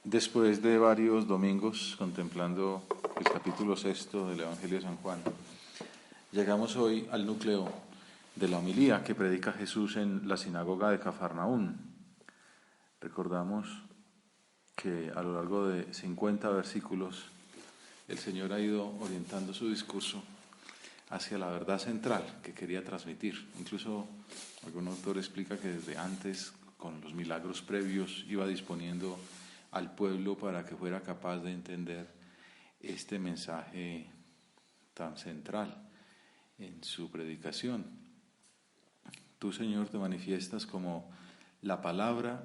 Después de varios domingos contemplando el capítulo 6 del Evangelio de San Juan, llegamos hoy al núcleo de la homilía que predica Jesús en la sinagoga de Cafarnaún. Recordamos que a lo largo de 50 versículos el Señor ha ido orientando su discurso hacia la verdad central que quería transmitir. Incluso algún autor explica que desde antes, con los milagros previos, iba disponiendo al pueblo para que fuera capaz de entender este mensaje tan central en su predicación. Tú, Señor, te manifiestas como la palabra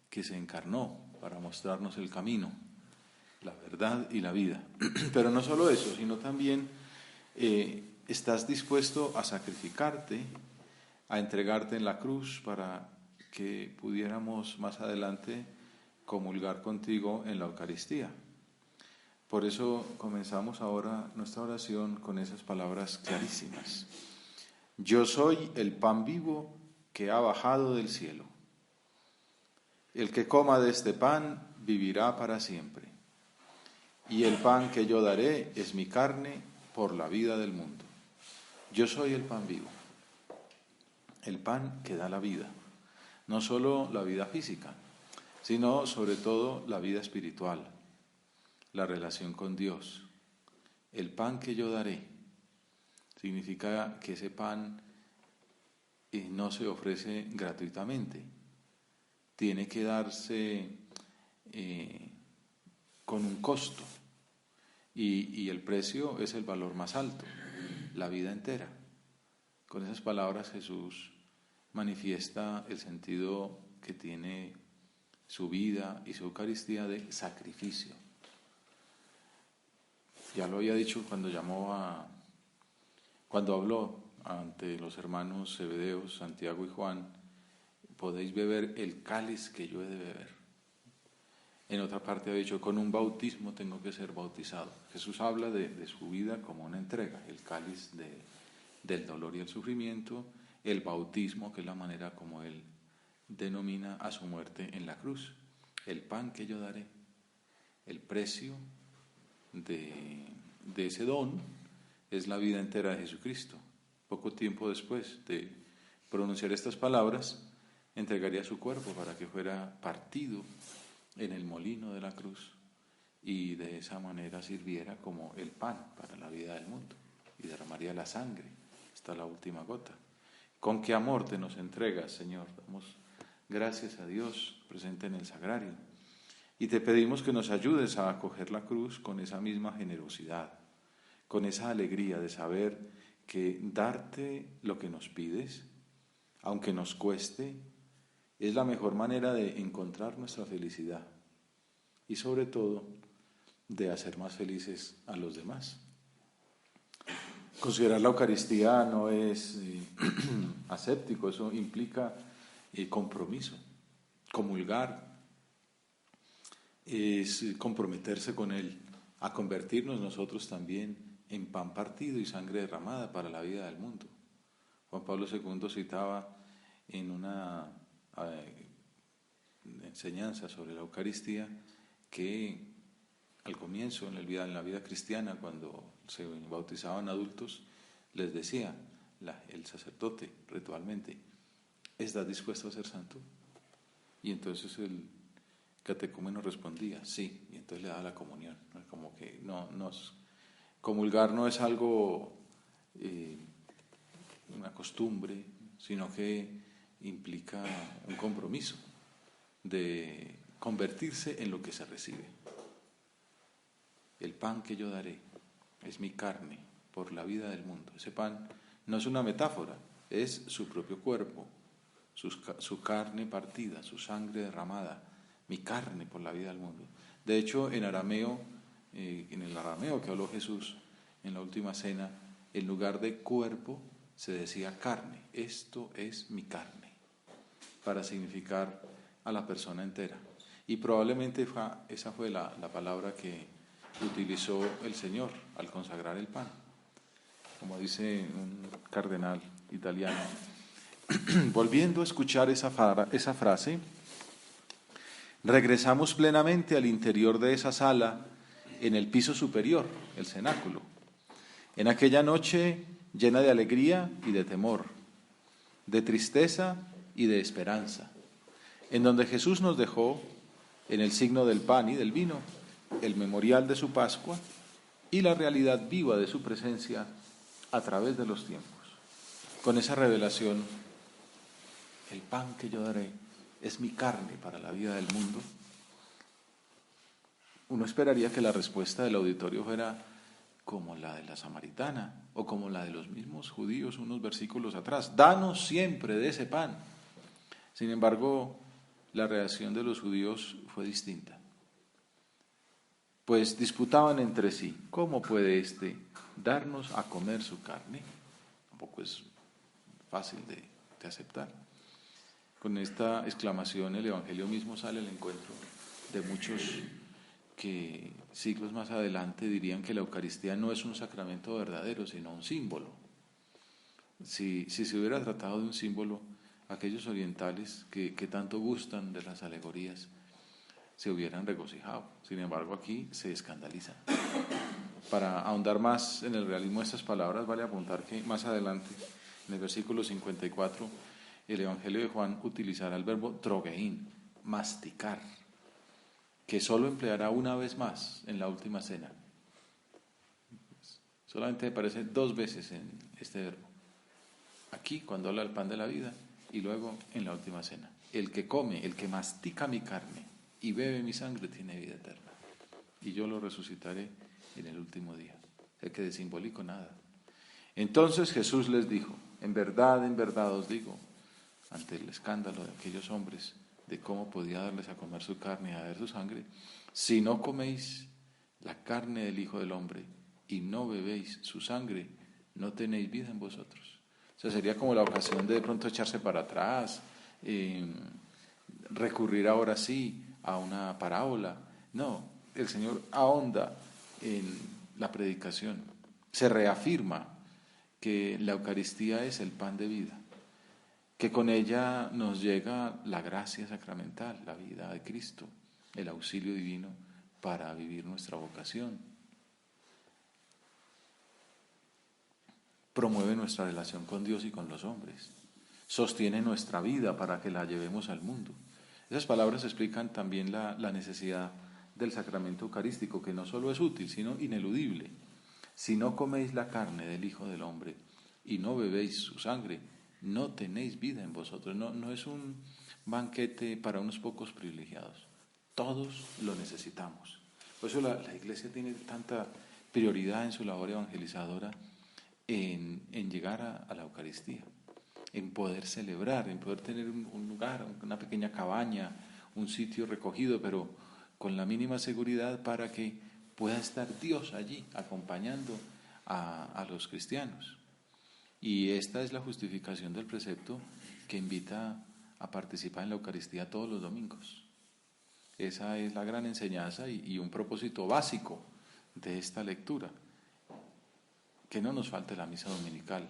que se encarnó para mostrarnos el camino, la verdad y la vida. Pero no solo eso, sino también estás dispuesto a sacrificarte, a entregarte en la cruz para que pudiéramos más adelante comulgar contigo en la Eucaristía. Por eso comenzamos ahora nuestra oración con esas palabras clarísimas. Yo soy el pan vivo que ha bajado del cielo. El que coma de este pan vivirá para siempre. Y el pan que yo daré es mi carne por la vida del mundo. Yo soy el pan vivo, el pan que da la vida. No solo la vida física, sino sobre todo la vida espiritual, la relación con Dios. El pan que yo daré significa que ese pan no se ofrece gratuitamente, tiene que darse con un costo y el precio es el valor más alto, la vida entera. Con esas palabras Jesús manifiesta el sentido que tiene su vida y su Eucaristía de sacrificio. Ya lo había dicho cuando habló ante los hermanos Zebedeos, Santiago y Juan, podéis beber el cáliz que yo he de beber. En otra parte ha dicho, con un bautismo tengo que ser bautizado. Jesús habla de su vida como una entrega, el cáliz del dolor y el sufrimiento, el bautismo, que es la manera como él denomina a su muerte en la cruz. El pan que yo daré, el precio de ese don es la vida entera de Jesucristo. Poco tiempo después de pronunciar estas palabras, entregaría su cuerpo para que fuera partido en el molino de la cruz y de esa manera sirviera como el pan para la vida del mundo y derramaría la sangre hasta la última gota. ¿Con qué amor te nos entregas, Señor? Damos gracias a Dios presente en el sagrario y te pedimos que nos ayudes a acoger la cruz con esa misma generosidad, con esa alegría de saber que darte lo que nos pides, aunque nos cueste, es la mejor manera de encontrar nuestra felicidad y sobre todo de hacer más felices a los demás. Considerar la Eucaristía no es aséptico, eso implica compromiso. Comulgar es comprometerse con Él, a convertirnos nosotros también en pan partido y sangre derramada para la vida del mundo. Juan Pablo II citaba en una enseñanza sobre la Eucaristía que al comienzo, en la vida cristiana, cuando se bautizaban adultos, les decía el sacerdote ritualmente, ¿estás dispuesto a ser santo? Y entonces el catecúmeno respondía, sí, y entonces le daba la comunión. Como que comulgar no es algo, una costumbre, sino que implica un compromiso de convertirse en lo que se recibe. El pan que yo daré es mi carne por la vida del mundo. Ese pan no es una metáfora, es su propio cuerpo, su carne partida, su sangre derramada, mi carne por la vida del mundo. De hecho, en el arameo que habló Jesús en la última cena, en lugar de cuerpo se decía carne. Esto es mi carne, para significar a la persona entera. Y probablemente esa fue la palabra que utilizó el Señor al consagrar el pan. Como dice un cardenal italiano, volviendo a escuchar esa frase, regresamos plenamente al interior de esa sala, en el piso superior, el cenáculo. En aquella noche llena de alegría y de temor, de tristeza y de esperanza, en donde Jesús nos dejó, en el signo del pan y del vino, el memorial de su Pascua y la realidad viva de su presencia a través de los tiempos. Con esa revelación, el pan que yo daré es mi carne para la vida del mundo. Uno esperaría que la respuesta del auditorio fuera como la de la samaritana o como la de los mismos judíos unos versículos atrás: danos siempre de ese pan. Sin embargo, la reacción de los judíos fue distinta, pues disputaban entre sí: ¿cómo puede éste darnos a comer su carne? Tampoco es fácil de aceptar. Con esta exclamación el Evangelio mismo sale al encuentro de muchos que siglos más adelante dirían que la Eucaristía no es un sacramento verdadero, sino un símbolo. Si se hubiera tratado de un símbolo, aquellos orientales que tanto gustan de las alegorías se hubieran regocijado. Sin embargo, aquí se escandalizan. Para ahondar más en el realismo de estas palabras, vale apuntar que más adelante, en el versículo 54, el Evangelio de Juan utilizará el verbo trogein, masticar, que solo empleará una vez más en la última cena. Solamente aparece 2 veces en este verbo. Aquí, cuando habla del pan de la vida, y luego en la última cena. El que come, el que mastica mi carne y bebe mi sangre tiene vida eterna, y yo lo resucitaré en el último día. El que de simbólico nada. Entonces Jesús les dijo: en verdad os digo, ante el escándalo de aquellos hombres, de cómo podía darles a comer su carne y a beber su sangre: si no coméis la carne del Hijo del Hombre y no bebéis su sangre, no tenéis vida en vosotros. O sea, sería como la ocasión de pronto echarse para atrás, recurrir ahora sí a una parábola. No, el Señor ahonda en la predicación, se reafirma que la Eucaristía es el pan de vida, que con ella nos llega la gracia sacramental, la vida de Cristo, el auxilio divino para vivir nuestra vocación. Promueve nuestra relación con Dios y con los hombres, sostiene nuestra vida para que la llevemos al mundo. Esas palabras explican también la necesidad del sacramento eucarístico, que no solo es útil, sino ineludible. Si no coméis la carne del Hijo del Hombre y no bebéis su sangre, no tenéis vida en vosotros. No es un banquete para unos pocos privilegiados. Todos lo necesitamos. Por eso la Iglesia tiene tanta prioridad en su labor evangelizadora en llegar a la Eucaristía, en poder celebrar, en poder tener un lugar, una pequeña cabaña, un sitio recogido, pero con la mínima seguridad para que pueda estar Dios allí acompañando a los cristianos. Y esta es la justificación del precepto que invita a participar en la Eucaristía todos los domingos. Esa es la gran enseñanza y un propósito básico de esta lectura. Que no nos falte la misa dominical,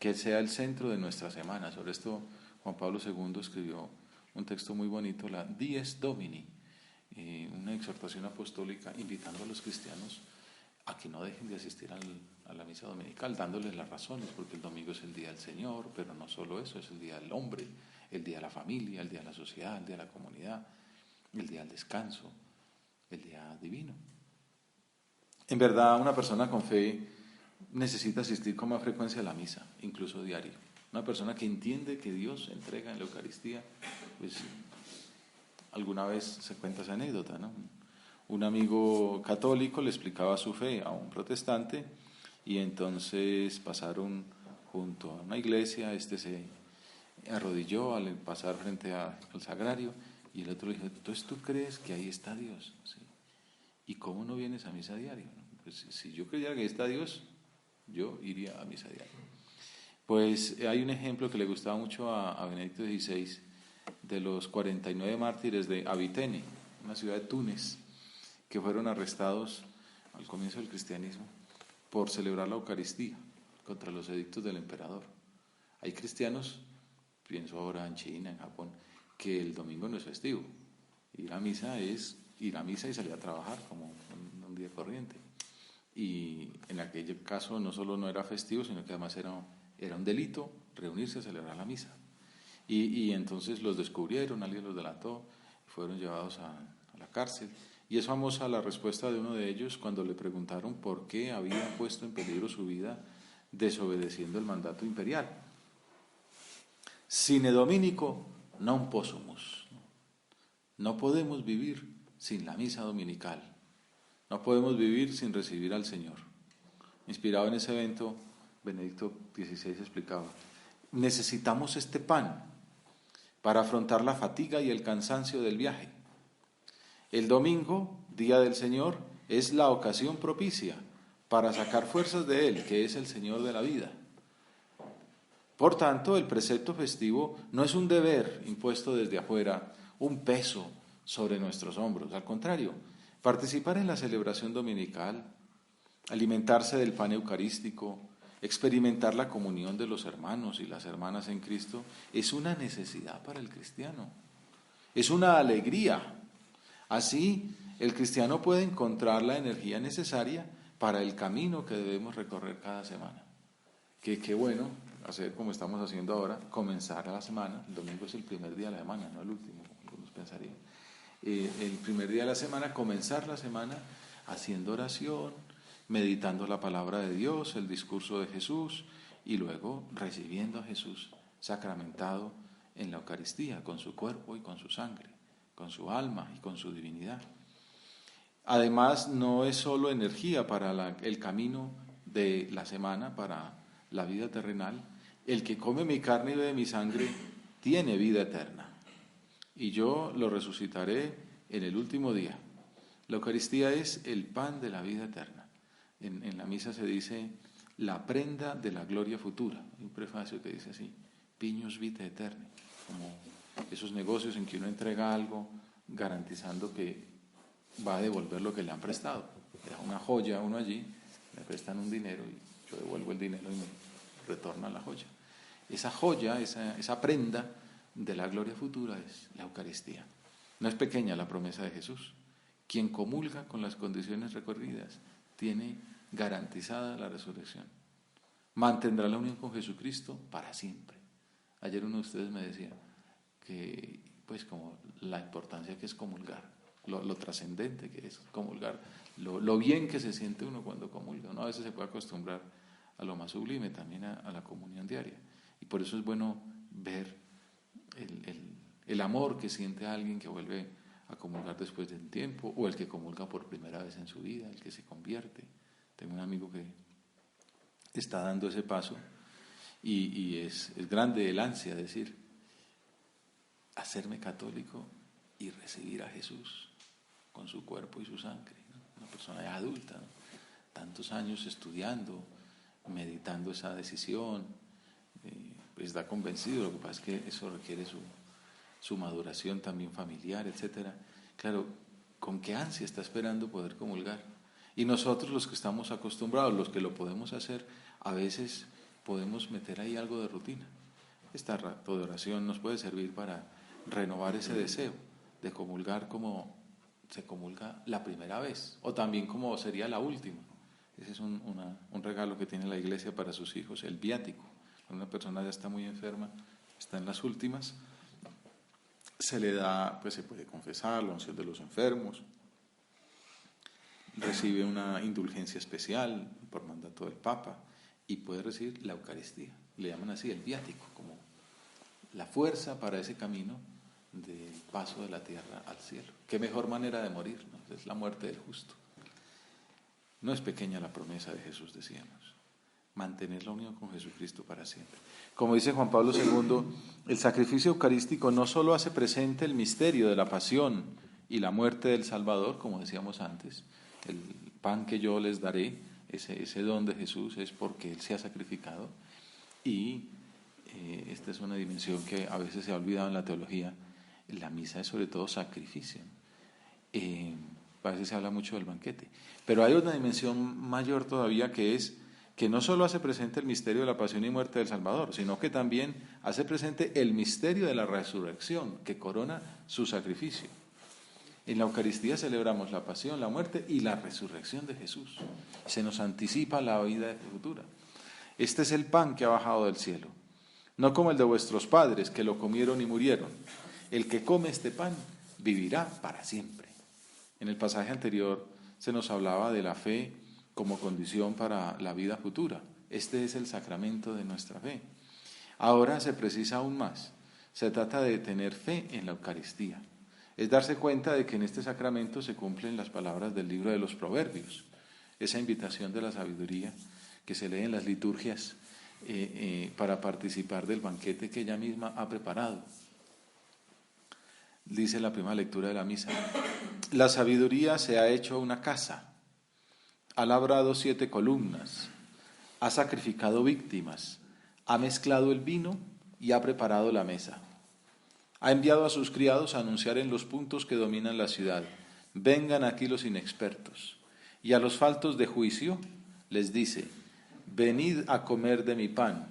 que sea el centro de nuestra semana. Sobre esto Juan Pablo II escribió un texto muy bonito, la Dies Domini, una exhortación apostólica invitando a los cristianos a que no dejen de asistir a la misa dominical, dándoles las razones, porque el domingo es el día del Señor, pero no solo eso, es el día del hombre, el día de la familia, el día de la sociedad, el día de la comunidad, el día del descanso, el día divino. En verdad, una persona con fe necesita asistir con más frecuencia a la misa, incluso diario. Una persona que entiende que Dios se entrega en la Eucaristía, pues alguna vez se cuenta esa anécdota, ¿no? Un amigo católico le explicaba su fe a un protestante y entonces pasaron junto a una iglesia, este se arrodilló al pasar frente al sagrario y el otro le dijo: entonces tú crees que ahí está Dios, ¿sí? ¿Y cómo no vienes a misa diario? Pues si yo creyera que ahí está Dios, yo iría a misa diaria. Pues hay un ejemplo que le gustaba mucho a Benedicto XVI de los 49 mártires de Abitene, una ciudad de Túnez, que fueron arrestados al comienzo del cristianismo por celebrar la Eucaristía contra los edictos del emperador. Hay cristianos, pienso ahora en China, en Japón, que el domingo no es festivo Ir a misa es ir a misa y salir a trabajar como un día corriente. Y en aquel caso no solo no era festivo, sino que además era un delito reunirse a celebrar la misa. Y entonces los descubrieron, alguien los delató, fueron llevados a la cárcel. Y es famosa la respuesta de uno de ellos cuando le preguntaron por qué había puesto en peligro su vida desobedeciendo el mandato imperial. Sine Dominico non possumus. No podemos vivir sin la misa dominical. No podemos vivir sin recibir al Señor. Inspirado en ese evento, Benedicto XVI explicaba: necesitamos este pan para afrontar la fatiga y el cansancio del viaje. El domingo, día del Señor, es la ocasión propicia para sacar fuerzas de Él, que es el Señor de la vida. Por tanto, el precepto festivo no es un deber impuesto desde afuera, un peso sobre nuestros hombros. Al contrario, participar en la celebración dominical, alimentarse del pan eucarístico, experimentar la comunión de los hermanos y las hermanas en Cristo, es una necesidad para el cristiano, es una alegría. Así, el cristiano puede encontrar la energía necesaria para el camino que debemos recorrer cada semana. Qué bueno hacer como estamos haciendo ahora, comenzar la semana. El domingo es el primer día de la semana, no el último, como algunos pensarían. El primer día de la semana, comenzar la semana haciendo oración, meditando la palabra de Dios, el discurso de Jesús, y luego recibiendo a Jesús sacramentado en la Eucaristía, con su cuerpo y con su sangre, con su alma y con su divinidad. Además, no es solo energía para el camino de la semana, para la vida terrenal. El que come mi carne y bebe mi sangre tiene vida eterna, y yo lo resucitaré en el último día. La Eucaristía es el pan de la vida eterna. En la misa se dice la prenda de la gloria futura. Hay un prefacio que dice así: piñus vitae aeterni, como esos negocios en que uno entrega algo garantizando que va a devolver lo que le han prestado. Le da una joya a uno allí, me prestan un dinero y yo devuelvo el dinero y me retornan la joya. Esa joya, esa prenda de la gloria futura es la Eucaristía. No es pequeña la promesa de Jesús. Quien comulga con las condiciones recorridas tiene garantizada la resurrección. Mantendrá la unión con Jesucristo para siempre. Ayer uno de ustedes me decía que, pues, como la importancia que es comulgar, lo trascendente que es comulgar, lo bien que se siente uno cuando comulga. Uno a veces se puede acostumbrar a lo más sublime, también a la comunión diaria. Y por eso es bueno ver el amor que siente alguien que vuelve a comulgar después de un tiempo, o el que comulga por primera vez en su vida, el que se convierte. Tengo un amigo que está dando ese paso y es grande el ansia de decir: hacerme católico y recibir a Jesús con su cuerpo y su sangre, ¿no? Una persona ya adulta, ¿no? Tantos años estudiando, meditando esa decisión, pues está convencido. Lo que pasa es que eso requiere su maduración también familiar, etcétera. Claro, ¿con qué ansia está esperando poder comulgar? Y nosotros, los que estamos acostumbrados, los que lo podemos hacer, a veces podemos meter ahí algo de rutina. Este rato de oración nos puede servir para renovar ese deseo de comulgar como se comulga la primera vez, o también como sería la última. Ese es un regalo que tiene la Iglesia para sus hijos, el viático. Cuando una persona ya está muy enferma, está en las últimas, se le da, pues se puede confesar la unción de los enfermos, recibe una indulgencia especial por mandato del Papa y puede recibir la Eucaristía. Le llaman así el viático, como la fuerza para ese camino del paso de la tierra al cielo. Qué mejor manera de morir, ¿no? Es la muerte del justo. No es pequeña la promesa de Jesús, decíamos: mantener la unión con Jesucristo para siempre. Como dice Juan Pablo II, el sacrificio eucarístico no solo hace presente el misterio de la pasión y la muerte del Salvador, como decíamos antes, el pan que yo les daré, ese don de Jesús es porque Él se ha sacrificado, y esta es una dimensión que a veces se ha olvidado en la teología. La misa es sobre todo sacrificio. A veces se habla mucho del banquete, pero hay una dimensión mayor todavía, que es que no solo hace presente el misterio de la pasión y muerte del Salvador, sino que también hace presente el misterio de la resurrección que corona su sacrificio. En la Eucaristía celebramos la pasión, la muerte y la resurrección de Jesús. Se nos anticipa la vida futura. Este es el pan que ha bajado del cielo, no como el de vuestros padres, que lo comieron y murieron. El que come este pan vivirá para siempre. En el pasaje anterior se nos hablaba de la fe como condición para la vida futura. Este es el sacramento de nuestra fe. Ahora se precisa aún más. Se trata de tener fe en la Eucaristía. Es darse cuenta de que en este sacramento se cumplen las palabras del libro de los Proverbios, esa invitación de la sabiduría que se lee en las liturgias para participar del banquete que ella misma ha preparado. Dice la primera lectura de la misa: la sabiduría se ha hecho una casa, ha labrado 7 columnas, ha sacrificado víctimas, ha mezclado el vino y ha preparado la mesa. Ha enviado a sus criados a anunciar en los puntos que dominan la ciudad: vengan aquí los inexpertos. Y a los faltos de juicio les dice: venid a comer de mi pan,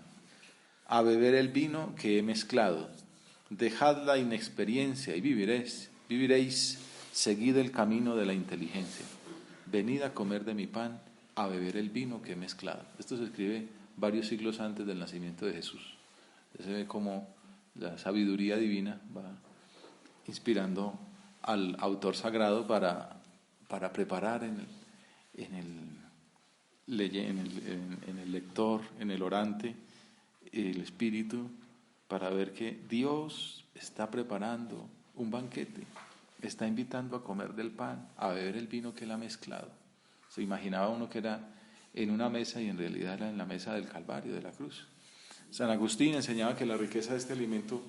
a beber el vino que he mezclado. Dejad la inexperiencia y viviréis, seguid el camino de la inteligencia. Venid a comer de mi pan, a beber el vino que he mezclado. Esto se escribe varios siglos antes del nacimiento de Jesús. Se ve como la sabiduría divina va inspirando al autor sagrado para preparar en el lector, en el orante, el espíritu, para ver que Dios está preparando un banquete, está invitando a comer del pan, a beber el vino que él ha mezclado. Se imaginaba uno que era en una mesa y en realidad era en la mesa del Calvario, de la cruz. San Agustín enseñaba que la riqueza de este alimento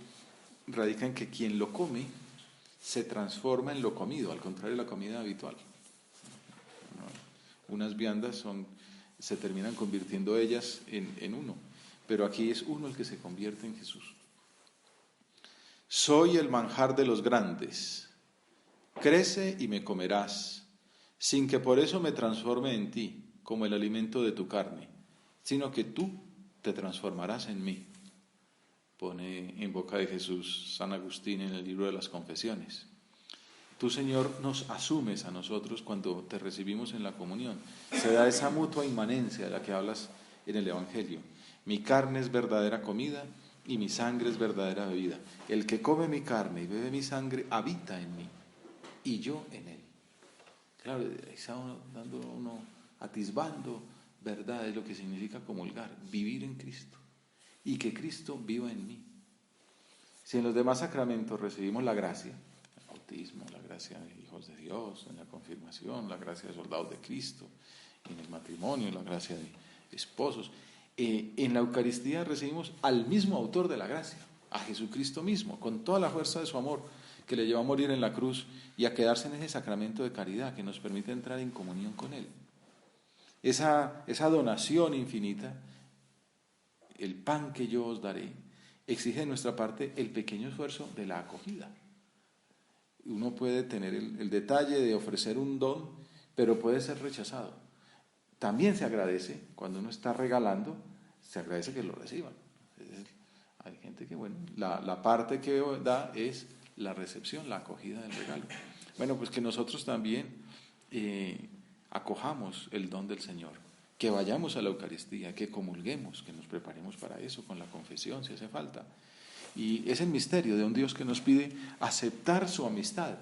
radica en que quien lo come se transforma en lo comido, al contrario de la comida habitual. Unas viandas se terminan convirtiendo ellas en uno, pero aquí es uno el que se convierte en Jesús. Soy el manjar de los grandes, crece y me comerás, sin que por eso me transforme en ti, como el alimento de tu carne, sino que tú te transformarás en mí. Pone en boca de Jesús San Agustín en el libro de las Confesiones. Tú, Señor, nos asumes a nosotros cuando te recibimos en la comunión. Se da esa mutua inmanencia de la que hablas en el Evangelio. Mi carne es verdadera comida y mi sangre es verdadera bebida. El que come mi carne y bebe mi sangre habita en mí y yo en él. Claro, está uno atisbando verdad es lo que significa comulgar, vivir en Cristo y que Cristo viva en mí. Si en los demás sacramentos recibimos la gracia, el bautismo, la gracia de hijos de Dios, en la confirmación, la gracia de soldados de Cristo, en el matrimonio, la gracia de esposos, en la Eucaristía recibimos al mismo autor de la gracia, a Jesucristo mismo, con toda la fuerza de su amor, que le llevó a morir en la cruz y a quedarse en ese sacramento de caridad que nos permite entrar en comunión con Él. Esa donación infinita, el pan que yo os daré, exige de nuestra parte el pequeño esfuerzo de la acogida. Uno puede tener el detalle de ofrecer un don, pero puede ser rechazado. También se agradece, cuando uno está regalando, se agradece que lo reciban. Hay gente que, la parte que da es la recepción, la acogida del regalo. Bueno, pues que nosotros también acojamos el don del Señor, que vayamos a la Eucaristía, que comulguemos, que nos preparemos para eso, con la confesión si hace falta. Y es el misterio de un Dios que nos pide aceptar su amistad,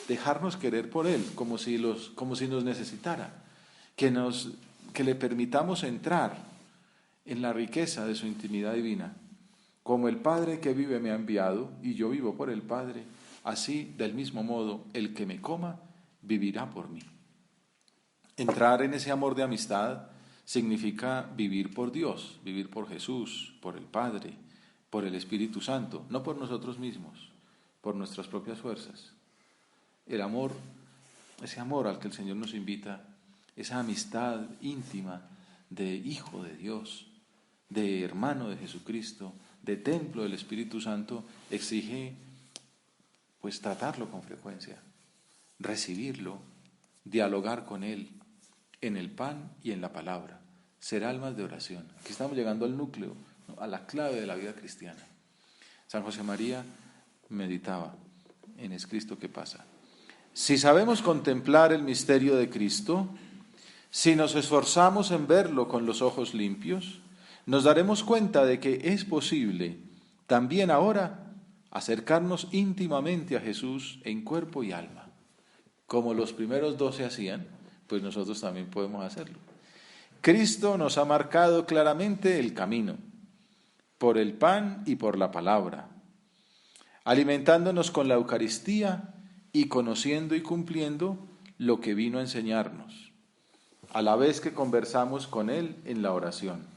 dejarnos querer por Él, como si nos necesitara, que le permitamos entrar en la riqueza de su intimidad divina. Como el Padre que vive me ha enviado, y yo vivo por el Padre, así, del mismo modo, el que me coma, vivirá por mí. Entrar en ese amor de amistad significa vivir por Dios, vivir por Jesús, por el Padre, por el Espíritu Santo, no por nosotros mismos, por nuestras propias fuerzas. El amor, ese amor al que el Señor nos invita, esa amistad íntima de hijo de Dios, de hermano de Jesucristo, de templo del Espíritu Santo, exige pues tratarlo con frecuencia, recibirlo, dialogar con Él en el pan y en la palabra, ser almas de oración. Aquí estamos llegando al núcleo, ¿no?, a la clave de la vida cristiana. San José María meditaba en Es Cristo que pasa. Si sabemos contemplar el misterio de Cristo, si nos esforzamos en verlo con los ojos limpios, nos daremos cuenta de que es posible también ahora acercarnos íntimamente a Jesús en cuerpo y alma. Como los primeros 12 hacían, pues nosotros también podemos hacerlo. Cristo nos ha marcado claramente el camino, por el pan y por la palabra, alimentándonos con la Eucaristía y conociendo y cumpliendo lo que vino a enseñarnos, a la vez que conversamos con Él en la oración.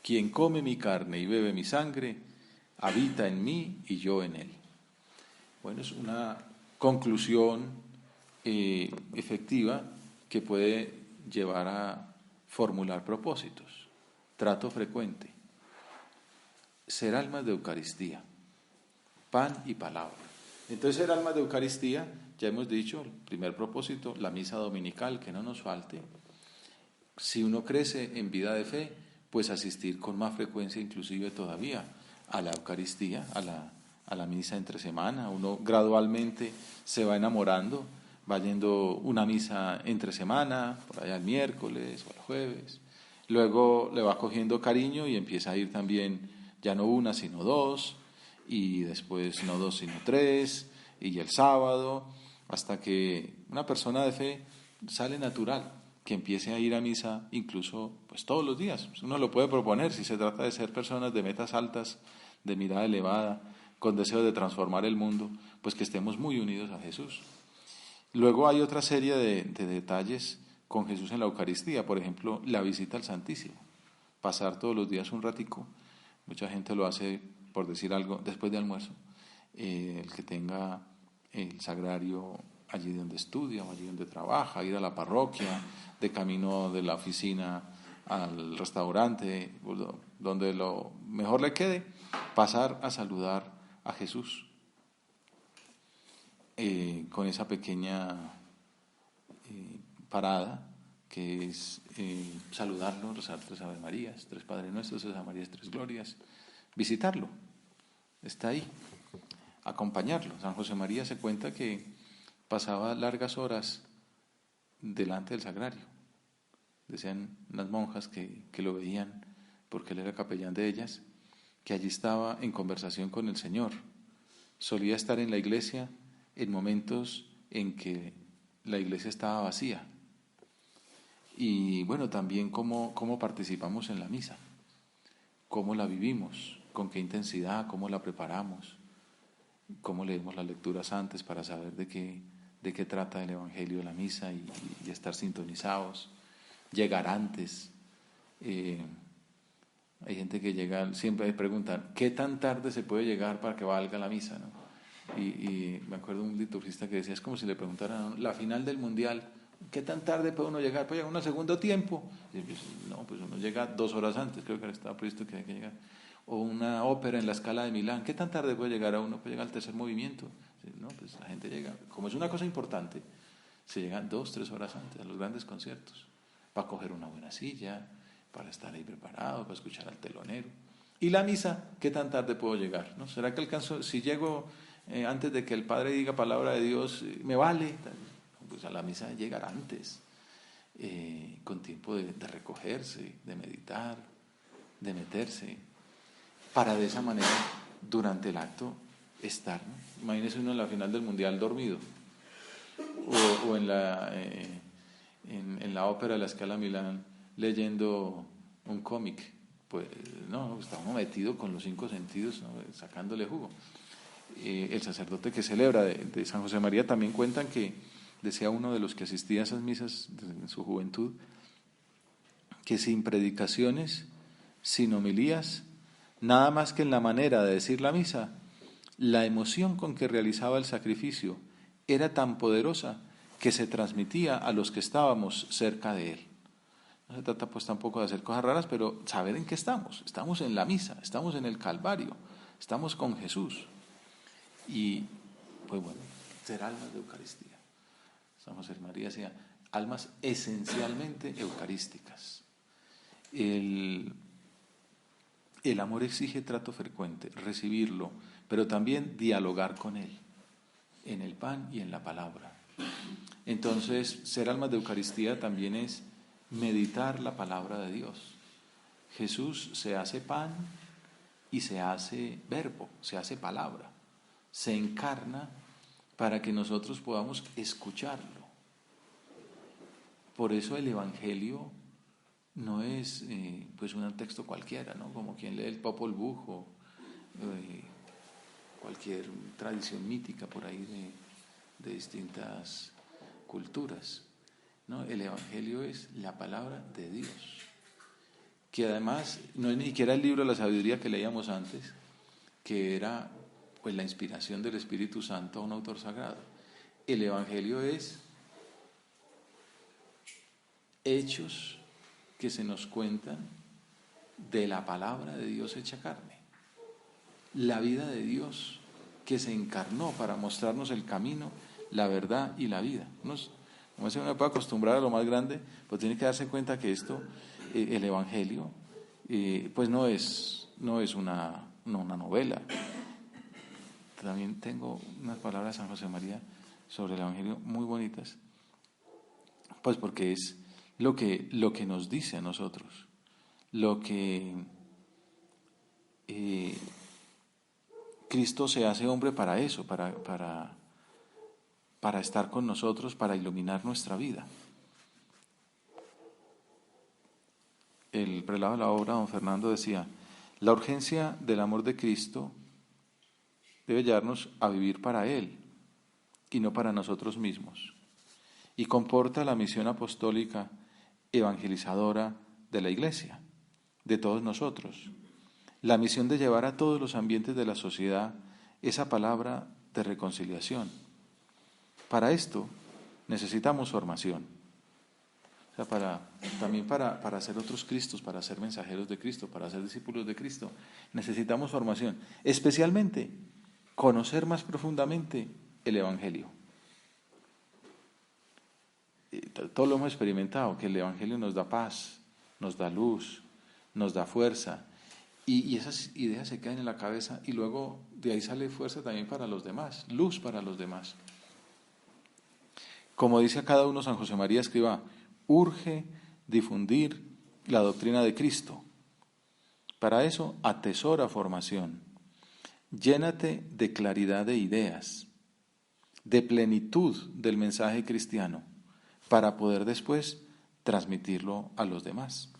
Quien come mi carne y bebe mi sangre, habita en mí y yo en él. Bueno, es una conclusión efectiva que puede llevar a formular propósitos. Trato frecuente. Ser almas de Eucaristía, pan y palabra. Entonces, ser almas de Eucaristía, ya hemos dicho, el primer propósito, la misa dominical, que no nos falte. Si uno crece en vida de fe, pues asistir con más frecuencia, inclusive todavía, a la Eucaristía, a la misa entre semana. Uno gradualmente se va enamorando, va yendo una misa entre semana, por allá el miércoles o el jueves. Luego le va cogiendo cariño y empieza a ir también, ya no una, sino dos, y después no dos, sino tres, y el sábado, hasta que una persona de fe sale natural, que empiece a ir a misa incluso pues todos los días. Uno lo puede proponer si se trata de ser personas de metas altas, de mirada elevada, con deseo de transformar el mundo, pues que estemos muy unidos a Jesús. Luego hay otra serie de detalles con Jesús en la Eucaristía, por ejemplo, la visita al Santísimo, pasar todos los días un ratico. Mucha gente lo hace, por decir algo, después de almuerzo, el que tenga el sagrario allí donde estudia o allí donde trabaja, ir a la parroquia, de camino de la oficina al restaurante, donde lo mejor le quede, pasar a saludar a Jesús con esa pequeña parada que es saludarlo, rezar 3 Ave Marías, 3 Padre Nuestros, 3 Ave Marías, 3 Glorias, visitarlo, está ahí, acompañarlo. San José María se cuenta que pasaba largas horas delante del sagrario. Decían unas monjas que lo veían, porque él era capellán de ellas, que allí estaba en conversación con el Señor. Solía estar en la iglesia en momentos en que la iglesia estaba vacía. Y bueno, también cómo participamos en la misa, cómo la vivimos, con qué intensidad, cómo la preparamos, cómo leemos las lecturas antes para saber de qué trata el Evangelio de la misa y estar sintonizados, llegar antes. Hay gente que llega, siempre preguntan, ¿qué tan tarde se puede llegar para que valga la misa? ¿No? Y me acuerdo de un liturgista que decía, es como si le preguntaran, la final del Mundial, ¿qué tan tarde puede uno llegar? ¿Puede llegar uno a segundo tiempo? Y pues, no, pues uno llega 2 horas antes, creo que estaba previsto que hay que llegar. O una ópera en la Scala de Milán, ¿qué tan tarde puede llegar a uno? Puede llegar al tercer movimiento. No, pues la gente llega, como es una cosa importante, se llegan 2, 3 horas antes a los grandes conciertos, para coger una buena silla, para estar ahí preparado, para escuchar al telonero. Y la misa, ¿qué tan tarde puedo llegar? ¿No? ¿Será que alcanzo, si llego antes de que el Padre diga palabra de Dios, me vale? Pues a la misa llegar antes, con tiempo de recogerse, de meditar, de meterse, para de esa manera, durante el acto, estar. ¿No? Imagínese uno en la final del Mundial dormido, o en la ópera de la Scala Milán leyendo un cómic. Pues no, está uno metido con los 5 sentidos, ¿no? Sacándole jugo. El sacerdote que celebra de San José María también cuentan que, decía uno de los que asistía a esas misas en su juventud, que sin predicaciones, sin homilías, nada más que en la manera de decir la misa, la emoción con que realizaba el sacrificio era tan poderosa que se transmitía a los que estábamos cerca de él. No se trata pues tampoco de hacer cosas raras, pero saber en qué estamos. Estamos en la misa, estamos en el Calvario, estamos con Jesús. Y pues bueno, ser almas de Eucaristía. San José María decía, almas esencialmente eucarísticas. El amor exige trato frecuente, recibirlo pero también dialogar con Él, en el pan y en la palabra. Entonces, ser almas de Eucaristía también es meditar la palabra de Dios. Jesús se hace pan y se hace verbo, se hace palabra, se encarna para que nosotros podamos escucharlo. Por eso el Evangelio no es pues un texto cualquiera, ¿no? Como quien lee el Popol Vuh o cualquier tradición mítica por ahí de distintas culturas, ¿no? El Evangelio es la palabra de Dios, que además no es ni siquiera el libro de la sabiduría que leíamos antes, que era pues la inspiración del Espíritu Santo a un autor sagrado. El Evangelio es hechos que se nos cuentan de la palabra de Dios hecha carne, la vida de Dios que se encarnó para mostrarnos el camino, la verdad y la vida. Como se uno puede acostumbrar a lo más grande, pues tiene que darse cuenta que esto, el Evangelio, pues no es una novela. También tengo unas palabras de San José María sobre el Evangelio muy bonitas, pues porque es lo que nos dice a nosotros, lo que Cristo se hace hombre para eso, para estar con nosotros, para iluminar nuestra vida. El prelado de la obra, don Fernando, decía: la urgencia del amor de Cristo debe llevarnos a vivir para Él y no para nosotros mismos, y comporta la misión apostólica evangelizadora de la Iglesia, de todos nosotros, la misión de llevar a todos los ambientes de la sociedad esa palabra de reconciliación. Para esto necesitamos formación, o sea, también para ser otros Cristos, para ser mensajeros de Cristo, para ser discípulos de Cristo, necesitamos formación, especialmente conocer más profundamente el Evangelio. Todo lo hemos experimentado, que el Evangelio nos da paz, nos da luz, nos da fuerza, y esas ideas se quedan en la cabeza y luego de ahí sale fuerza también para los demás, luz para los demás. Como dice a cada uno San José María Escrivá, urge difundir la doctrina de Cristo. Para eso atesora formación, llénate de claridad de ideas, de plenitud del mensaje cristiano, para poder después transmitirlo a los demás.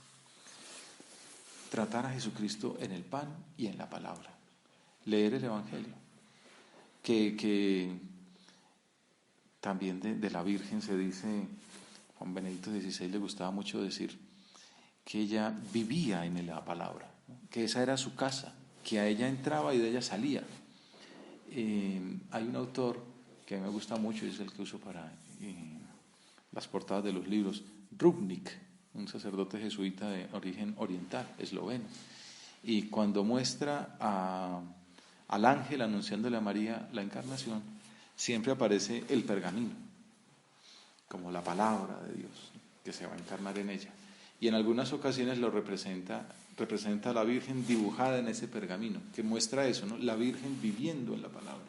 Tratar a Jesucristo en el pan y en la palabra. Leer el Evangelio. Que también de la Virgen se dice, Juan Benedicto XVI le gustaba mucho decir que ella vivía en la palabra, ¿no? Que esa era su casa, que a ella entraba y de ella salía. Hay un autor que a mí me gusta mucho y es el que uso para las portadas de los libros, Rubnik, un sacerdote jesuita de origen oriental, esloveno, y cuando muestra al ángel anunciándole a María la encarnación, siempre aparece el pergamino, como la palabra de Dios, que se va a encarnar en ella, y en algunas ocasiones lo representa a la Virgen dibujada en ese pergamino, que muestra eso, ¿no? La Virgen viviendo en la palabra.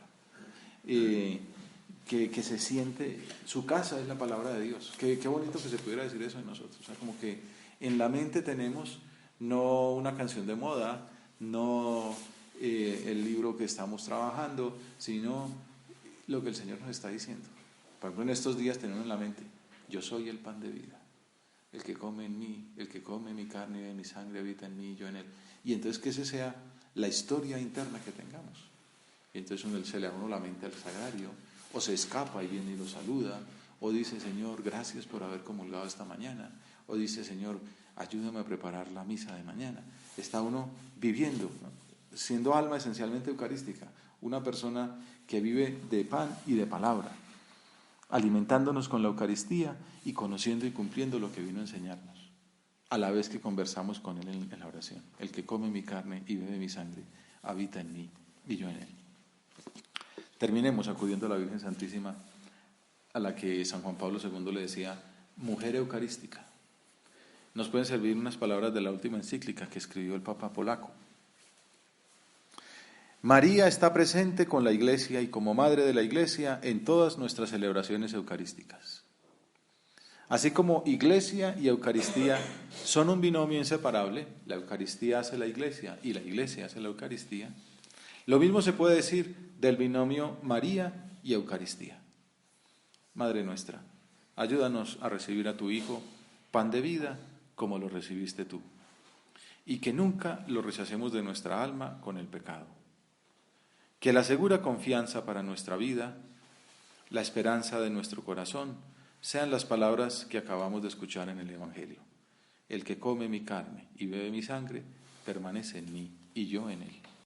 Que se siente, su casa es la palabra de Dios. Qué bonito que se pudiera decir eso en nosotros. O sea, como que en la mente tenemos no una canción de moda, no el libro que estamos trabajando, sino lo que el Señor nos está diciendo. Por ejemplo, en estos días tenemos en la mente, yo soy el pan de vida. El que come en mí, el que come mi carne y de mi sangre habita en mí y yo en él. Y entonces que esa sea la historia interna que tengamos. Y entonces se le da uno la mente al sagrario, o se escapa y viene y lo saluda, o dice, Señor, gracias por haber comulgado esta mañana, o dice, Señor, ayúdame a preparar la misa de mañana. Está uno viviendo, ¿no? Siendo alma esencialmente eucarística, una persona que vive de pan y de palabra, alimentándonos con la Eucaristía y conociendo y cumpliendo lo que vino a enseñarnos, a la vez que conversamos con Él en la oración. El que come mi carne y bebe mi sangre habita en mí y yo en Él. Terminemos acudiendo a la Virgen Santísima, a la que San Juan Pablo II le decía, mujer eucarística. Nos pueden servir unas palabras de la última encíclica que escribió el Papa polaco. María está presente con la Iglesia y como Madre de la Iglesia en todas nuestras celebraciones eucarísticas. Así como Iglesia y Eucaristía son un binomio inseparable, la Eucaristía hace la Iglesia y la Iglesia hace la Eucaristía, lo mismo se puede decir del binomio María y Eucaristía. Madre nuestra, ayúdanos a recibir a tu Hijo, pan de vida, como lo recibiste tú, y que nunca lo rechacemos de nuestra alma con el pecado. Que la segura confianza para nuestra vida, la esperanza de nuestro corazón, sean las palabras que acabamos de escuchar en el Evangelio. El que come mi carne y bebe mi sangre, permanece en mí y yo en él.